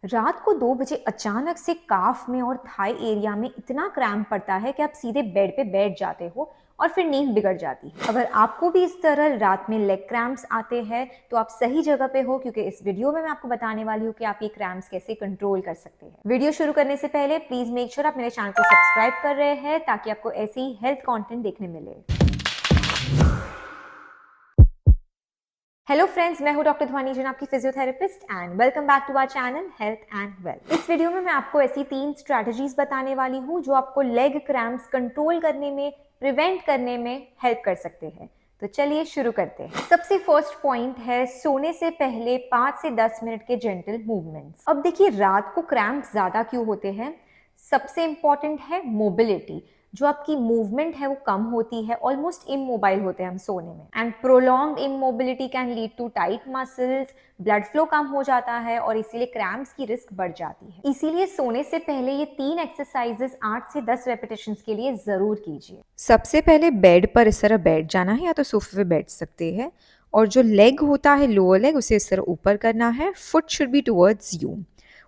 रात को 2 बजे अचानक से काफ में और थाई एरिया में इतना क्रैम्प पड़ता है कि आप सीधे बेड पे बैठ जाते हो और फिर नींद बिगड़ जाती है। अगर आपको भी इस तरह रात में लेग क्रैम्प्स आते हैं तो आप सही जगह पे हो, क्योंकि इस वीडियो में मैं आपको बताने वाली हूँ कि आप ये क्रैम्प्स कैसे कंट्रोल कर सकते हैं। वीडियो शुरू करने से पहले प्लीज मेक श्योर आप मेरे चैनल को सब्सक्राइब कर रहे हैं ताकि आपको ऐसे ही हेल्थ कंटेंट देखने मिले। हेलो फ्रेंड्स, मैं हूं डॉक्टर ध्वनि जैन, आपकी physiotherapist, and welcome back to our channel health and wealth. इस वीडियो में मैं आपको ऐसी 3 स्ट्रैटेजीज बताने वाली हूं जो आपको लेग क्रैम्प्स कंट्रोल करने में, प्रिवेंट करने में हेल्प कर सकते हैं। तो चलिए शुरू करते हैं। सबसे फर्स्ट पॉइंट है सोने से पहले 5 से 10 मिनट के जेंटल मूवमेंट्स। अब देखिए, रात को क्रैम्प ज्यादा क्यों होते हैं? सबसे इंपॉर्टेंट है मोबिलिटी। जो आपकी मूवमेंट है वो कम होती है, ऑलमोस्ट इमोबाइल होते हैं हम सोने में, and prolonged immobility can lead to tight muscles, blood flow कम हो जाता है और इसीलिए क्रैम्प्स की रिस्क बढ़ जाती है। इसीलिए सोने से पहले ये 3 एक्सरसाइजेस 8 से 10 रेपिटेशंस के लिए जरूर कीजिए। सबसे पहले बेड पर इस तरह बैठ जाना है, या तो सोफे पे बैठ सकते हैं, और जो लेग होता है लोअर लेग उसे इस तरह ऊपर करना है। Foot should be towards you.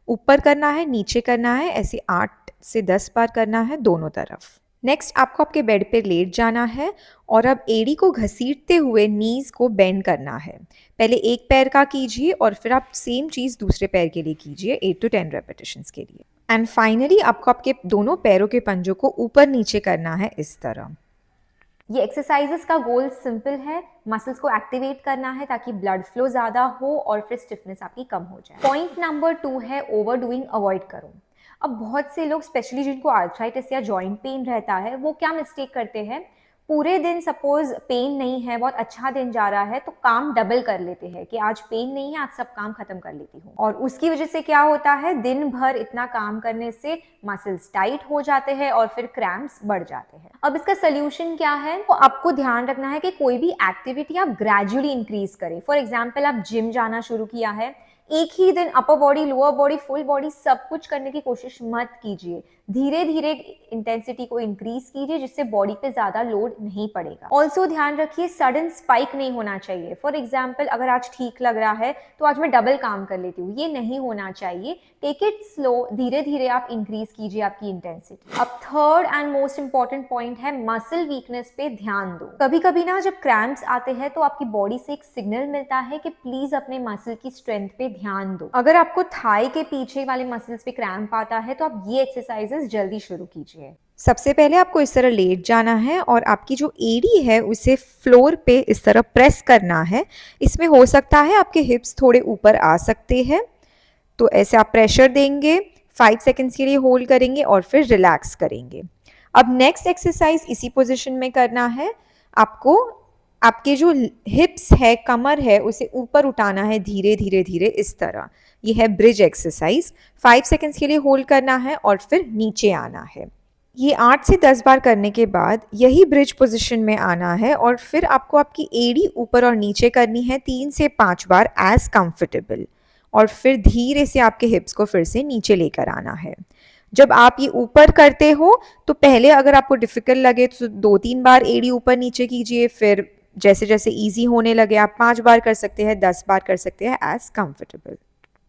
ऊपर करना है, नीचे करना है, ऐसे 8 से 10 बार करना है दोनों तरफ। नेक्स्ट आपको आपके बेड पे लेट जाना है और अब एड़ी को घसीटते हुए नीज को बेंड करना है। पहले एक पैर का कीजिए और फिर आप सेम चीज़ दूसरे पैर के लिए कीजिए 8 to 10 रेपिटेशंस के लिए। एंड फाइनली आपको आपके दोनों पैरों के पंजों को ऊपर नीचे करना है इस तरह। ये एक्सरसाइजेस का गोल सिंपल है, मसल्स को एक्टिवेट करना है ताकि ब्लड फ्लो ज्यादा हो और फिर स्टिफनेस आपकी कम हो जाए। पॉइंट नंबर 2 है ओवर डूइंग अवॉइड करो। अब बहुत से लोग, स्पेशली जिनको आर्थराइटिस या जॉइंट पेन रहता है, वो क्या मिस्टेक करते हैं, पूरे दिन सपोज पेन नहीं है, बहुत अच्छा दिन जा रहा है, तो काम डबल कर लेते हैं कि आज पेन नहीं है, आज सब काम खत्म कर लेती हूँ। और उसकी वजह से क्या होता है, दिन भर इतना काम करने से मसल्स टाइट हो जाते हैं और फिर क्रैम्प्स बढ़ जाते हैं। अब इसका सोल्यूशन क्या है? तो आपको ध्यान रखना है कि कोई भी एक्टिविटी आप ग्रेजुअली इंक्रीज करें। फॉर एग्जाम्पल, आप जिम जाना शुरू किया है, एक ही दिन upper body, lower body, full body सब कुछ करने की कोशिश मत कीजिए। धीरे धीरे इंटेंसिटी को इंक्रीज कीजिए जिससे बॉडी पे ज्यादा लोड नहीं पड़ेगा। ऑल्सो ध्यान रखिए, सडन स्पाइक नहीं होना चाहिए। फॉर एग्जाम्पल, अगर आज ठीक लग रहा है तो आज मैं डबल काम कर लेती हूँ, ये नहीं होना चाहिए। टेक इट स्लो, धीरे धीरे आप इंक्रीज कीजिए आपकी इंटेंसिटी। अब third and most important point है मसल वीकनेस पे ध्यान दो। कभी कभी ना जब क्रैम्प्स आते हैं तो आपकी बॉडी से एक सिग्नल मिलता है कि प्लीज अपने मसल की स्ट्रेंथ पे ध्यान दो। अगर आपको थाई के पीछे वाले मसल्स पे क्रैम्प आता है तो आप ये एक्सरसाइजेस जल्दी शुरू कीजिए। सबसे पहले आपको इस तरह लेट जाना है और आपकी जो एड़ी है उसे फ्लोर पे इस तरह प्रेस करना है। इसमें हो सकता है आपके हिप्स थोड़े ऊपर आ सकते हैं, तो ऐसे आप प्रेशर देंगे, 5 सेकेंड्स के लिए होल्ड करेंगे और फिर रिलैक्स करेंगे। अब नेक्स्ट एक्सरसाइज इसी पोजीशन में करना है। आपको आपके जो हिप्स है, कमर है, उसे ऊपर उठाना है धीरे धीरे धीरे इस तरह। ये है ब्रिज एक्सरसाइज। 5 सेकेंड्स के लिए होल्ड करना है और फिर नीचे आना है। ये 8 से 10 बार करने के बाद यही ब्रिज पोजीशन में आना है और फिर आपको आपकी एड़ी ऊपर और नीचे करनी है 3 से 5 बार एज कंफर्टेबल, और फिर धीरे से आपके हिप्स को फिर से नीचे लेकर आना है। जब आप ये ऊपर करते हो तो पहले अगर आपको डिफिकल्ट लगे तो 2-3 बार एड़ी ऊपर नीचे कीजिए, फिर जैसे जैसे ईजी होने लगे आप 5 बार कर सकते हैं, 10 बार कर सकते हैं एज कंफर्टेबल।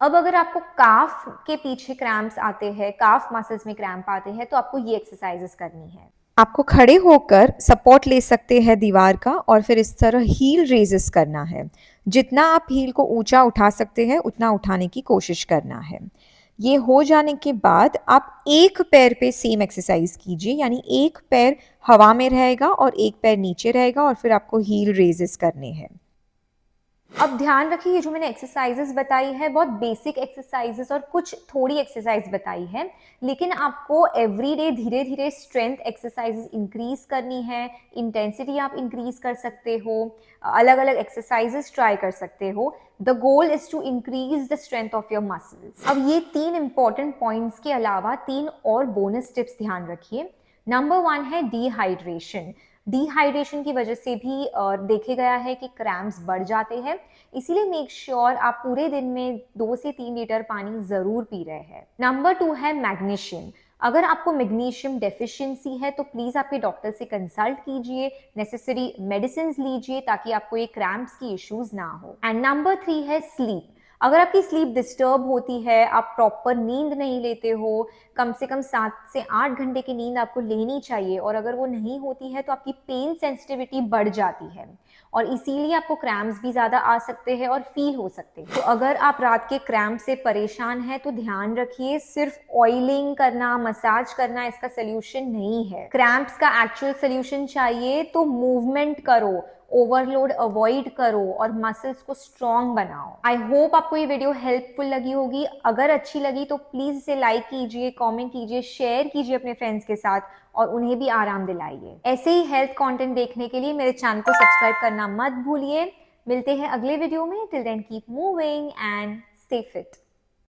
अब अगर आपको काफ के पीछे क्रैम्प्स आते हैं, काफ मसल्स में क्रैम्प आते हैं, तो आपको ये एक्सरसाइजेस करनी है। आपको खड़े होकर सपोर्ट ले सकते हैं दीवार का और फिर इस तरह हील रेजेस करना है। जितना आप हील को ऊंचा उठा सकते हैं उतना उठाने की कोशिश करना है। ये हो जाने के बाद आप एक पैर पे सेम एक्सरसाइज कीजिए, यानी एक पैर हवा में रहेगा और एक पैर नीचे रहेगा और फिर आपको हील रेजेस करने हैं। अब ध्यान रखिए, ये जो मैंने एक्सरसाइजेस बताई है बहुत बेसिक एक्सरसाइजेस और कुछ थोड़ी एक्सरसाइज बताई है, लेकिन आपको एवरीडे धीरे धीरे स्ट्रेंथ एक्सरसाइजेस इंक्रीज करनी है। इंटेंसिटी आप इंक्रीज कर सकते हो, अलग अलग एक्सरसाइजेस ट्राई कर सकते हो। The goal is to increase the strength of your muscles. अब ये 3 इंपॉर्टेंट पॉइंट्स के अलावा 3 और बोनस टिप्स ध्यान रखिए। नंबर 1 है डिहाइड्रेशन। डिहाइड्रेशन की वजह से भी देखे गया है कि क्रैम्प्स बढ़ जाते हैं, इसीलिए मेक श्योर आप पूरे दिन में 2 से 3 लीटर पानी जरूर पी रहे हैं। नंबर 2 है मैग्नीशियम। अगर आपको मैग्नीशियम डेफिशिएंसी है तो प्लीज आपके डॉक्टर से कंसल्ट कीजिए, नेसेसरी मेडिसिन लीजिए ताकि आपको ये क्रैम्प्स की इश्यूज ना हो। एंड नंबर 3 है स्लीप। अगर आपकी स्लीप डिस्टर्ब होती है, आप प्रॉपर नींद नहीं लेते हो, कम से कम 7 से 8 घंटे की नींद आपको लेनी चाहिए, और अगर वो नहीं होती है तो आपकी पेन सेंसिटिविटी बढ़ जाती है और इसीलिए आपको क्रैम्प्स भी ज़्यादा आ सकते हैं और फील हो सकते हैं। तो अगर आप रात के क्रैम्प से परेशान हैं तो ध्यान रखिए, सिर्फ ऑयलिंग करना, मसाज करना इसका सोल्यूशन नहीं है। क्रैम्प्स का एक्चुअल सोल्यूशन चाहिए तो मूवमेंट करो, ओवरलोड अवॉइड करो और मसल्स को स्ट्रॉन्ग बनाओ। आई होप आपको ये वीडियो हेल्पफुल लगी होगी। अगर अच्छी लगी तो प्लीज इसे लाइक कीजिए, कमेंट कीजिए, शेयर कीजिए अपने फ्रेंड्स के साथ और उन्हें भी आराम दिलाइए। ऐसे ही हेल्थ कंटेंट देखने के लिए मेरे चैनल को सब्सक्राइब करना मत भूलिए। मिलते हैं अगले वीडियो में। Till then keep moving and stay fit.